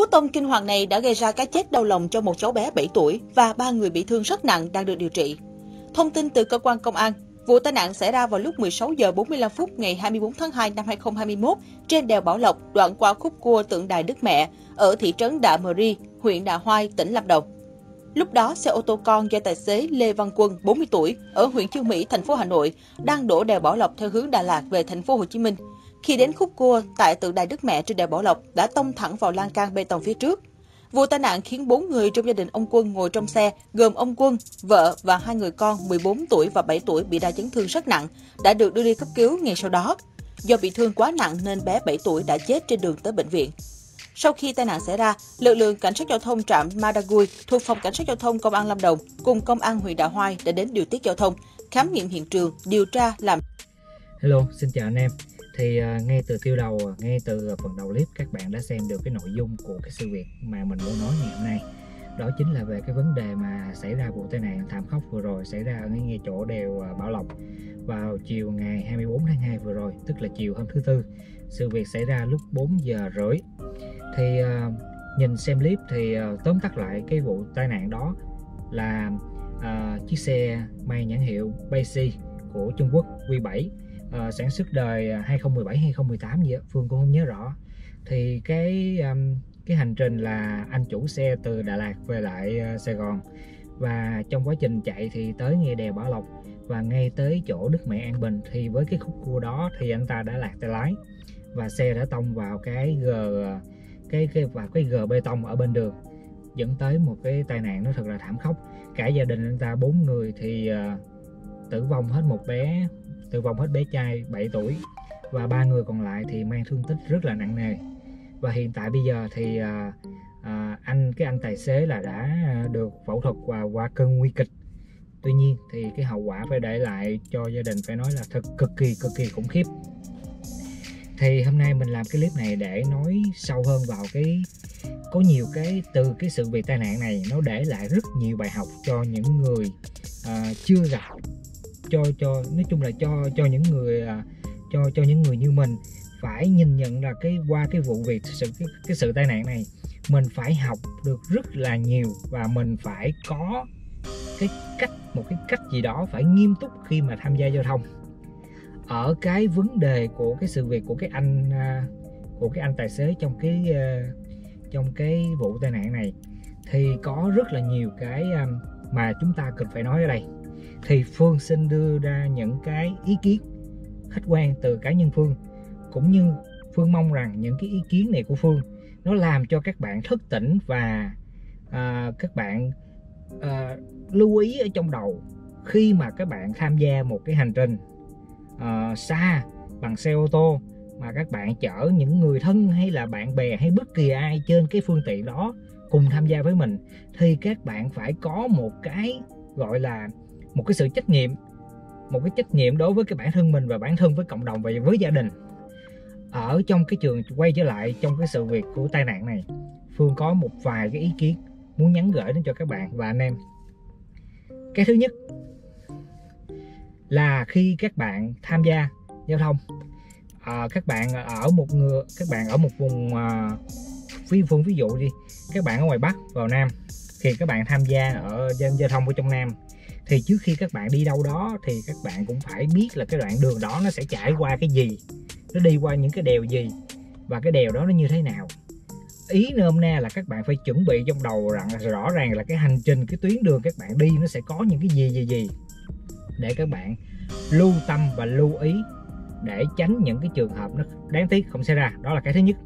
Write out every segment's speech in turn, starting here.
Cú tông kinh hoàng này đã gây ra cái chết đau lòng cho một cháu bé 7 tuổi và 3 người bị thương rất nặng đang được điều trị. Thông tin từ cơ quan công an, vụ tai nạn xảy ra vào lúc 16 giờ 45 phút ngày 24 tháng 2 năm 2021 trên đèo Bảo Lộc, đoạn qua khúc cua tượng đài Đức Mẹ ở thị trấn Đạ Mờ Ri, huyện Đạ Hoai, tỉnh Lâm Đồng. Lúc đó, xe ô tô con do tài xế Lê Văn Quân, 40 tuổi, ở huyện Chương Mỹ, thành phố Hà Nội, đang đổ đèo Bảo Lộc theo hướng Đà Lạt về thành phố Hồ Chí Minh. Khi đến khúc cua tại tượng đài Đức Mẹ trên đèo Bảo Lộc đã tông thẳng vào lan can bê tông phía trước. Vụ tai nạn khiến 4 người trong gia đình ông Quân ngồi trong xe, gồm ông Quân, vợ và 2 người con 14 tuổi và 7 tuổi bị đa chấn thương rất nặng, đã được đưa đi cấp cứu ngay sau đó. Do bị thương quá nặng nên bé 7 tuổi đã chết trên đường tới bệnh viện. Sau khi tai nạn xảy ra, lực lượng cảnh sát giao thông trạm Madagui thuộc phòng cảnh sát giao thông công an Lâm Đồng cùng công an huyện Đạ Hoai đã đến điều tiết giao thông, khám nghiệm hiện trường, điều tra làm. Hello, xin chào anh em. Thì ngay từ phần đầu clip các bạn đã xem được cái nội dung của cái sự việc mà mình muốn nói ngày hôm nay. Đó chính là về cái vấn đề mà xảy ra vụ tai nạn thảm khốc vừa rồi xảy ra ở ngay chỗ đèo Bảo Lộc vào chiều ngày 24 tháng 2 vừa rồi, tức là chiều hôm thứ Tư. Sự việc xảy ra lúc 4 giờ rưỡi. Thì nhìn xem clip thì tóm tắt lại cái vụ tai nạn đó là chiếc xe mang nhãn hiệu Baixe của Trung Quốc Q7 sản xuất đời 2017-2018 gì đó, Phương cũng không nhớ rõ. Thì cái hành trình là anh chủ xe từ Đà Lạt về lại Sài Gòn, và trong quá trình chạy thì tới ngay đèo Bảo Lộc và ngay tới chỗ Đức Mẹ An Bình, thì với cái khúc cua đó thì anh ta đã lạc tay lái và xe đã tông vào cái gờ bê tông ở bên đường, dẫn tới một cái tai nạn nó thật là thảm khốc. Cả gia đình anh ta 4 người thì tử vong hết bé trai 7 tuổi và 3 người còn lại thì mang thương tích rất là nặng nề. Và hiện tại bây giờ thì anh tài xế là đã được phẫu thuật và qua cơn nguy kịch. Tuy nhiên thì cái hậu quả phải để lại cho gia đình phải nói là thật cực kỳ khủng khiếp. Thì hôm nay mình làm cái clip này để nói sâu hơn vào có nhiều từ cái sự việc tai nạn này nó để lại rất nhiều bài học cho những người chưa gặp, nói chung là cho những người như mình phải nhìn nhận là qua cái vụ việc cái sự tai nạn này mình phải học được rất là nhiều, và mình phải có một cái cách gì đó phải nghiêm túc khi mà tham gia giao thông. Ở cái vấn đề của cái sự việc của cái anh tài xế trong cái vụ tai nạn này thì có rất là nhiều cái mà chúng ta cần phải nói ở đây. Thì Phương xin đưa ra những cái ý kiến khách quan từ cá nhân Phương, cũng như Phương mong rằng những cái ý kiến này của Phương nó làm cho các bạn thức tỉnh và các bạn lưu ý ở trong đầu khi mà các bạn tham gia một cái hành trình xa bằng xe ô tô, mà các bạn chở những người thân hay là bạn bè hay bất kỳ ai trên cái phương tiện đó cùng tham gia với mình, thì các bạn phải có một cái gọi là một cái sự trách nhiệm đối với cái bản thân mình và bản thân với cộng đồng và với gia đình. Ở trong cái trường quay trở lại trong cái sự việc của tai nạn này, Phương có một vài cái ý kiến muốn nhắn gửi đến cho các bạn và anh em. Cái thứ nhất là khi các bạn tham gia giao thông, các bạn ở một vùng ví dụ đi, các bạn ở ngoài Bắc vào Nam, khi các bạn tham gia ở giao thông ở trong Nam, thì trước khi các bạn đi đâu đó thì các bạn cũng phải biết là cái đoạn đường đó nó sẽ trải qua cái gì, nó đi qua những cái đèo gì và cái đèo đó nó như thế nào. Ý nôm na là các bạn phải chuẩn bị trong đầu rõ ràng là cái hành trình, cái tuyến đường các bạn đi nó sẽ có những cái gì để các bạn lưu tâm và lưu ý để tránh những cái trường hợp nó đáng tiếc không xảy ra. Đó là cái thứ nhất.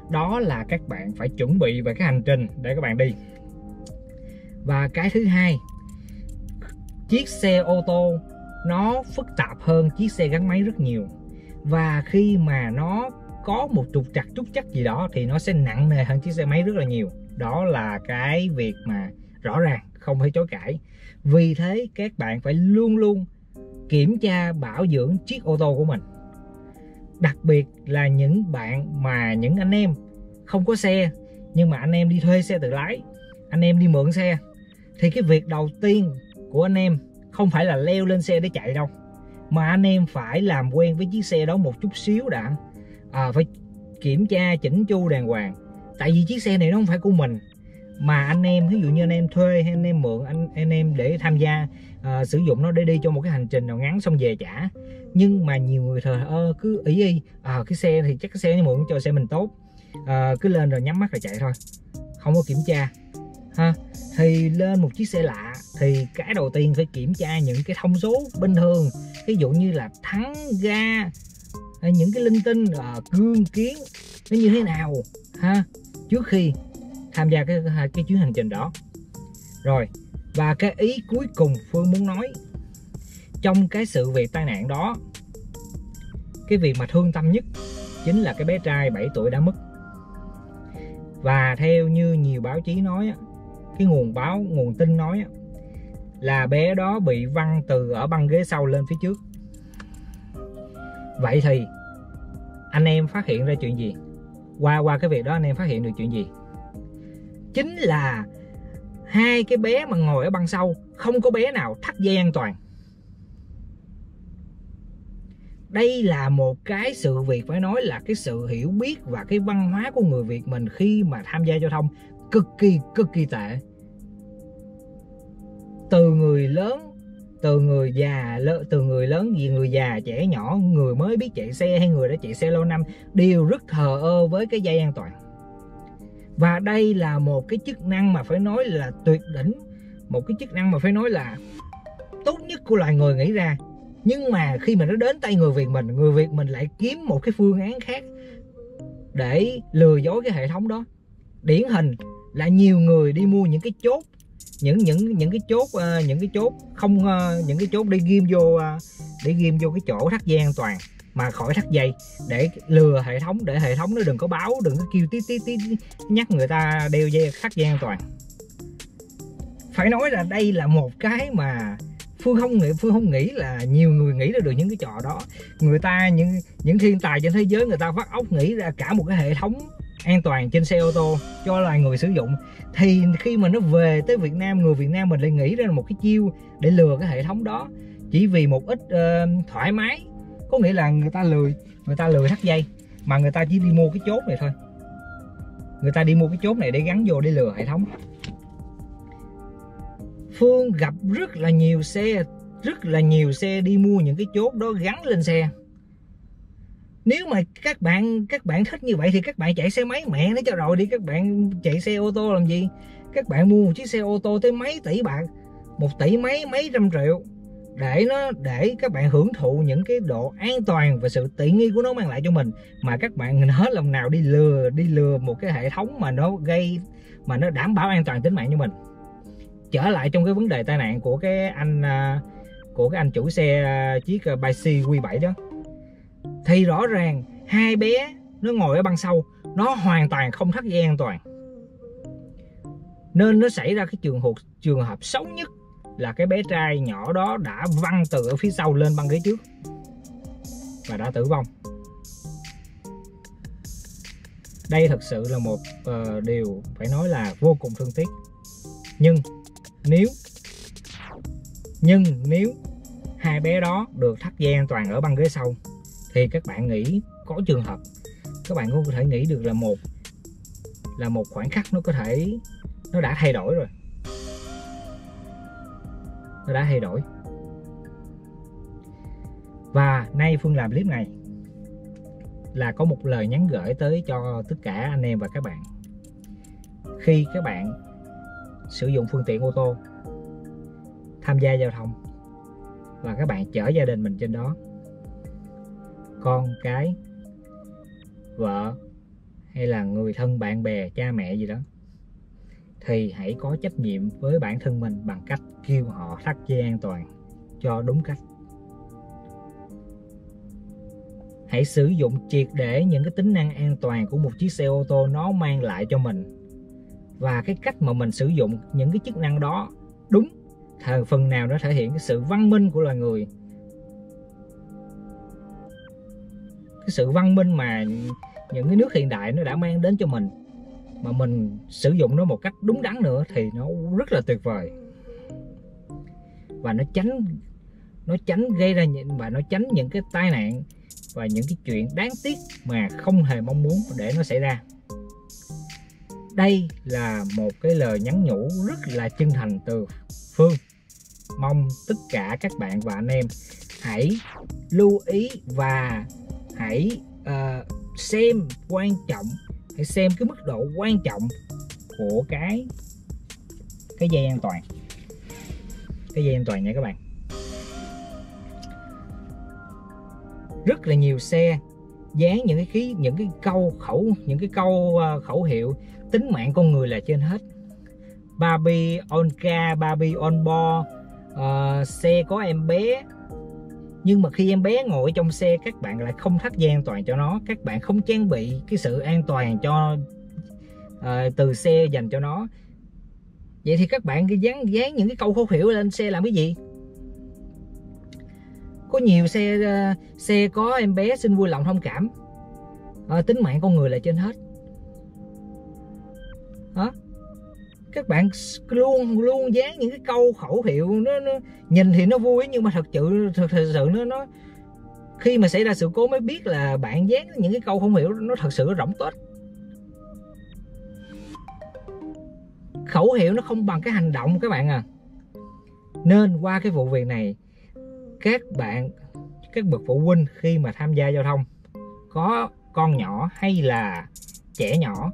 Đó là các bạn phải chuẩn bị về cái hành trình để các bạn đi. Và cái thứ hai, chiếc xe ô tô nó phức tạp hơn chiếc xe gắn máy rất nhiều, và khi mà nó có một trục trặc chút chắc gì đó thì nó sẽ nặng nề hơn chiếc xe máy rất là nhiều. Đó là cái việc mà rõ ràng không thể chối cãi. Vì thế các bạn phải luôn luôn kiểm tra bảo dưỡng chiếc ô tô của mình. Đặc biệt là những anh em không có xe nhưng mà anh em đi thuê xe tự lái, anh em đi mượn xe, thì cái việc đầu tiên của anh em không phải là leo lên xe để chạy đâu, mà anh em phải làm quen với chiếc xe đó một chút xíu đã. Phải kiểm tra chỉnh chu đàng hoàng Tại vì chiếc xe này nó không phải của mình, mà anh em ví dụ như anh em thuê hay anh em mượn anh em để tham gia sử dụng nó để đi cho một cái hành trình nào ngắn xong về trả. Nhưng mà nhiều người thờ ơ cứ ý cái xe thì chắc cái xe mượn cho xe mình tốt, cứ lên rồi nhắm mắt rồi chạy thôi, không có kiểm tra ha. Thì lên một chiếc xe lạ thì cái đầu tiên phải kiểm tra những cái thông số bình thường, ví dụ như là thắng ga, những cái linh tinh, cương kiến nó như thế nào ha, trước khi tham gia cái chuyến hành trình đó. Rồi, và cái ý cuối cùng Phương muốn nói trong cái sự việc tai nạn đó, cái việc mà thương tâm nhất chính là cái bé trai 7 tuổi đã mất. Và theo như nhiều báo chí nói, cái nguồn tin nói là bé đó bị văng từ ở băng ghế sau lên phía trước. Vậy thì anh em phát hiện ra chuyện gì? Qua cái việc đó anh em phát hiện được chuyện gì? Chính là hai cái bé mà ngồi ở băng sau không có bé nào thắt dây an toàn. Đây là một cái sự việc phải nói là cái sự hiểu biết và cái văn hóa của người Việt mình khi mà tham gia giao thông cực kỳ tệ. Từ người lớn, từ người lớn, người già, trẻ nhỏ, người mới biết chạy xe hay người đã chạy xe lâu năm đều rất thờ ơ với cái dây an toàn. Và đây là một cái chức năng mà phải nói là tuyệt đỉnh, một cái chức năng mà phải nói là tốt nhất của loài người nghĩ ra. Nhưng mà khi mà nó đến tay người Việt mình lại kiếm một cái phương án khác để lừa dối cái hệ thống đó. Điển hình là nhiều người đi mua những cái chốt, những cái chốt để ghim vô cái chỗ thắt dây an toàn mà khỏi thắt dây, để lừa hệ thống, để hệ thống nó đừng có báo, đừng có kêu tí nhắc người ta đeo dây thắt dây an toàn. Phải nói là đây là một cái mà Phương không nghĩ là nhiều người nghĩ ra được những cái trò đó. Người ta những thiên tài trên thế giới người ta vắt óc nghĩ ra cả một cái hệ thống an toàn trên xe ô tô cho loài người sử dụng. Thì khi mà nó về tới Việt Nam, người Việt Nam mình lại nghĩ ra một cái chiêu để lừa cái hệ thống đó chỉ vì một ít thoải mái. Có nghĩa là người ta lười thắt dây mà người ta chỉ đi mua cái chốt này thôi. Người ta đi mua cái chốt này để gắn vô để lừa hệ thống. Phương gặp rất là nhiều xe đi mua những cái chốt đó gắn lên xe. Nếu mà các bạn thích như vậy thì các bạn chạy xe máy mẹ nó cho rồi đi, các bạn chạy xe ô tô làm gì? Các bạn mua một chiếc xe ô tô tới mấy tỷ bạc, 1 tỷ mấy trăm triệu để các bạn hưởng thụ những cái độ an toàn và sự tiện nghi của nó mang lại cho mình, mà các bạn hết lòng nào đi lừa một cái hệ thống mà nó đảm bảo an toàn tính mạng cho mình. Trở lại trong cái vấn đề tai nạn của cái anh chủ xe chiếc Bixi Q7 đó, thì rõ ràng hai bé nó ngồi ở băng sau, nó hoàn toàn không thắt dây an toàn, nên nó xảy ra cái trường hợp xấu nhất là cái bé trai nhỏ đó đã văng từ ở phía sau lên băng ghế trước và đã tử vong. Đây thật sự là một điều phải nói là vô cùng thương tiếc. Nhưng nếu hai bé đó được thắt dây an toàn ở băng ghế sau thì các bạn nghĩ có trường hợp các bạn có thể nghĩ được là một khoảnh khắc nó đã thay đổi rồi. Nó đã thay đổi. Và nay Phương làm clip này là có một lời nhắn gửi tới cho tất cả anh em và các bạn. Khi các bạn sử dụng phương tiện ô tô, tham gia giao thông và các bạn chở gia đình mình trên đó, con cái, vợ hay là người thân bạn bè, cha mẹ gì đó, thì hãy có trách nhiệm với bản thân mình bằng cách kêu họ thắt dây an toàn cho đúng cách. Hãy sử dụng triệt để những cái tính năng an toàn của một chiếc xe ô tô nó mang lại cho mình, và cái cách mà mình sử dụng những cái chức năng đó đúng, phần nào nó thể hiện cái sự văn minh của loài người, cái sự văn minh mà những cái nước hiện đại nó đã mang đến cho mình, mà mình sử dụng nó một cách đúng đắn nữa thì nó rất là tuyệt vời. Và nó tránh gây ra và nó tránh những cái tai nạn và những cái chuyện đáng tiếc mà không hề mong muốn để nó xảy ra. Đây là một cái lời nhắn nhủ rất là chân thành từ Phương. Mong tất cả các bạn và anh em hãy lưu ý và hãy xem quan trọng, hãy xem cái mức độ quan trọng của cái dây an toàn. Cái dây an toàn nha các bạn. Rất là nhiều xe dán những cái câu khẩu hiệu tính mạng con người là trên hết. Barbie on car, Barbie on board, xe có em bé. Nhưng mà khi em bé ngồi trong xe, các bạn lại không thắt dây an toàn cho nó, các bạn không trang bị cái sự an toàn cho từ xe dành cho nó. Vậy thì các bạn dán những cái câu khẩu hiệu lên xe làm cái gì? Có nhiều xe có em bé xin vui lòng thông cảm, tính mạng con người là trên hết. Đó. Các bạn luôn dán những cái câu khẩu hiệu nó nhìn thì nó vui, nhưng mà thật sự nó khi mà xảy ra sự cố mới biết là bạn dán những cái câu khẩu hiệu nó thật sự rỗng tuếch. Khẩu hiệu nó không bằng cái hành động các bạn à. Nên qua cái vụ việc này, các bậc phụ huynh khi mà tham gia giao thông có con nhỏ hay là trẻ nhỏ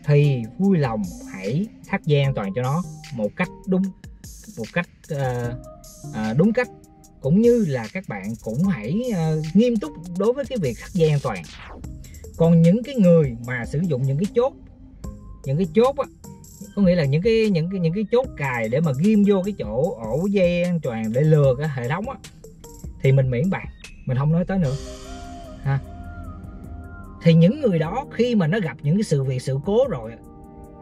thì vui lòng hãy thắt dây an toàn cho nó một cách đúng cách, cũng như là các bạn cũng hãy nghiêm túc đối với cái việc thắt dây an toàn. Còn những cái người mà sử dụng những cái chốt á, có nghĩa là những cái chốt cài để mà ghim vô cái chỗ ổ dây an toàn để lừa cái hệ thống á, thì mình miễn bàn, mình không nói tới nữa ha. Thì những người đó khi mà nó gặp những cái sự cố rồi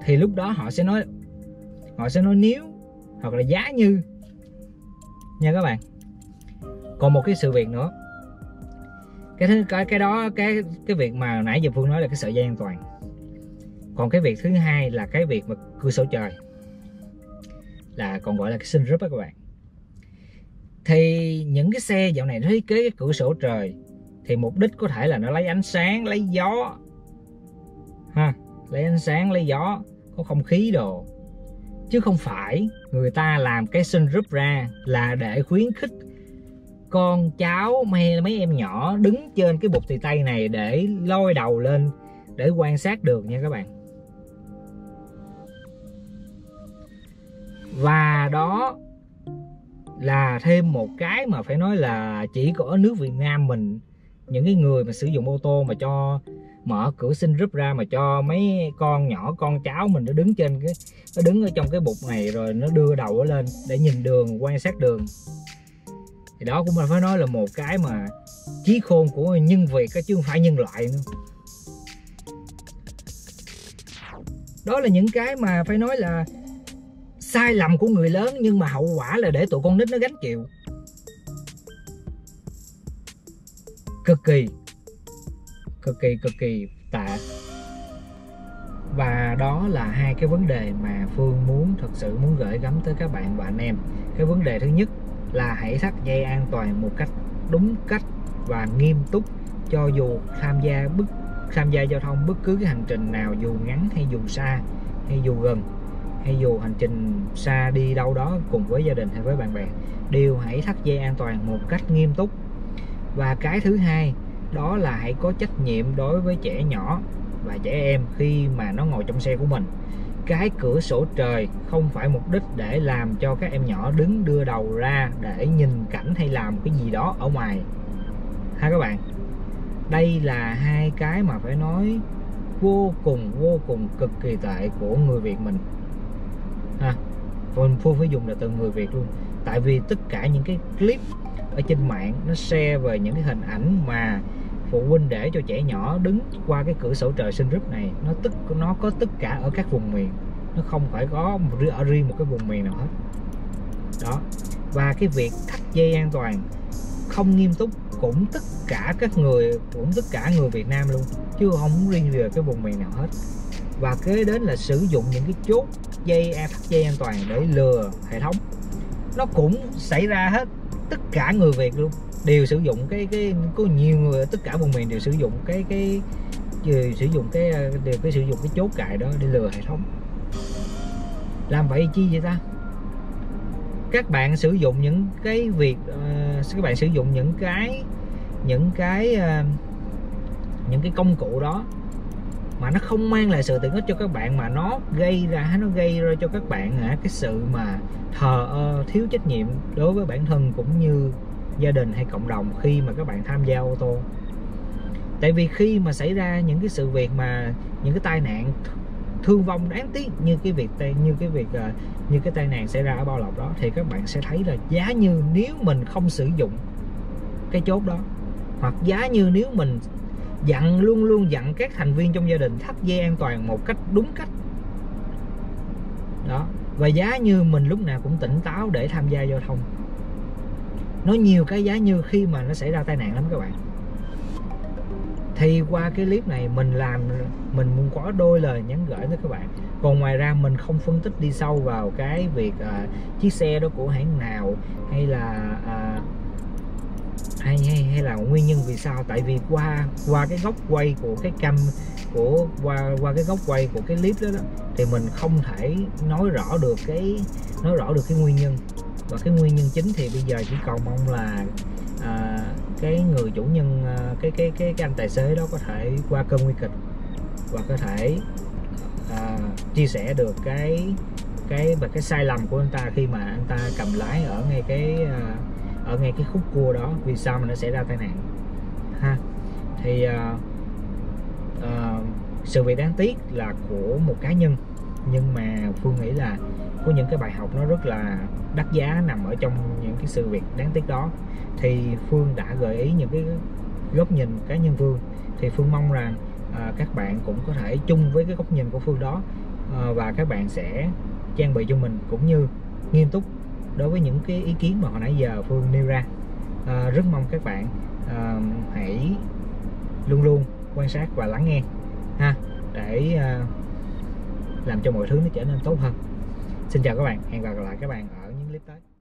thì lúc đó họ sẽ nói nếu hoặc là giá như nha các bạn. Còn một cái sự việc nữa, cái việc mà nãy giờ Phương nói là cái sợi dây an toàn. Còn cái việc thứ hai là cái việc mà cửa sổ trời, là còn gọi là cái sunroof á các bạn. Thì những cái xe dạo này nó thiết kế cái cửa sổ trời thì mục đích có thể là nó lấy ánh sáng, lấy gió ha, lấy ánh sáng, lấy gió, có không khí đồ, chứ không phải người ta làm cái sunroof ra là để khuyến khích con cháu mấy em nhỏ đứng trên cái bục tì tay này để lôi đầu lên để quan sát được nha các bạn. Và đó là thêm một cái mà phải nói là chỉ có ở nước Việt Nam mình, những cái người mà sử dụng ô tô mà cho mở cửa sunroof ra mà cho mấy con nhỏ, con cháu mình nó đứng trên nó đứng ở trong cái bục này rồi nó đưa đầu nó lên để nhìn đường, quan sát đường. Thì đó cũng phải nói là một cái mà trí khôn của nhân Việt chứ không phải nhân loại nữa. Đó là những cái mà phải nói là sai lầm của người lớn, nhưng mà hậu quả là để tụi con nít nó gánh chịu. Cực kỳ tệ. Và đó là hai cái vấn đề mà Phương thật sự muốn gửi gắm tới các bạn và anh em. Cái vấn đề thứ nhất là hãy thắt dây an toàn một cách đúng cách và nghiêm túc, cho dù tham gia giao thông bất cứ cái hành trình nào, dù ngắn hay dù xa hay dù gần, hay dù hành trình xa đi đâu đó cùng với gia đình hay với bạn bè, đều hãy thắt dây an toàn một cách nghiêm túc. Và cái thứ hai đó là hãy có trách nhiệm đối với trẻ nhỏ và trẻ em khi mà nó ngồi trong xe của mình. Cái cửa sổ trời không phải mục đích để làm cho các em nhỏ đứng đưa đầu ra để nhìn cảnh hay làm cái gì đó ở ngoài ha các bạn. Đây là hai cái mà phải nói vô cùng cực kỳ tệ của người Việt mình ha. Phương phải dùng là từ người Việt luôn, tại vì tất cả những cái clip ở trên mạng nó share về những cái hình ảnh mà phụ huynh để cho trẻ nhỏ đứng qua cái cửa sổ trời sunroof này, nó có tất cả ở các vùng miền, nó không phải có ở riêng một cái vùng miền nào hết đó. Và cái việc thắt dây an toàn không nghiêm túc cũng tất cả người Việt Nam luôn, chứ không riêng về cái vùng miền nào hết. Và kế đến là sử dụng những cái chốt thắt dây an toàn để lừa hệ thống, nó cũng xảy ra hết. Tất cả người Việt luôn đều sử dụng có nhiều người ở tất cả vùng miền đều sử dụng sử dụng cái chốt cài đó để lừa hệ thống. Làm vậy chi vậy ta? Các bạn sử dụng những cái việc các bạn sử dụng những cái công cụ đó mà nó không mang lại sự tiện ích cho các bạn, mà nó gây ra cho các bạn cái sự mà thờ ơ, thiếu trách nhiệm đối với bản thân cũng như gia đình hay cộng đồng khi mà các bạn tham gia ô tô. Tại vì khi mà xảy ra những cái sự việc mà những cái tai nạn thương vong đáng tiếc như cái tai nạn xảy ra ở Bảo Lộc đó, thì các bạn sẽ thấy là giá như nếu mình không sử dụng cái chốt đó, hoặc giá như nếu mình luôn luôn dặn các thành viên trong gia đình thắt dây an toàn một cách đúng cách đó, và giá như mình lúc nào cũng tỉnh táo để tham gia giao thông. Nó nhiều cái giá như khi mà nó xảy ra tai nạn lắm các bạn. Thì qua cái clip này mình muốn có đôi lời nhắn gửi tới các bạn. Còn ngoài ra mình không phân tích đi sâu vào cái việc chiếc xe đó của hãng nào, hay là hay là nguyên nhân vì sao. Tại vì qua cái góc quay của cái cam qua cái góc quay của cái clip đó, thì mình không thể nói rõ được cái nguyên nhân. Và cái nguyên nhân chính thì bây giờ chỉ còn mong là cái người chủ nhân, cái anh tài xế đó có thể qua cơn nguy kịch và có thể chia sẻ được cái sai lầm của anh ta khi mà anh ta cầm lái ở ngay cái khúc cua đó, vì sao mà nó xảy ra tai nạn ha. Thì sự việc đáng tiếc là của một cá nhân, nhưng mà Phương nghĩ là có những cái bài học nó rất là đắt giá nằm ở trong những cái sự việc đáng tiếc đó. Thì Phương đã gợi ý những cái góc nhìn cá nhân Phương, thì Phương mong rằng các bạn cũng có thể chung với cái góc nhìn của Phương đó, và các bạn sẽ trang bị cho mình cũng như nghiêm túc đối với những cái ý kiến mà hồi nãy giờ Phương nêu ra. Rất mong các bạn hãy luôn luôn quan sát và lắng nghe ha, để làm cho mọi thứ nó trở nên tốt hơn. Xin chào các bạn, hẹn gặp lại các bạn ở những clip tới.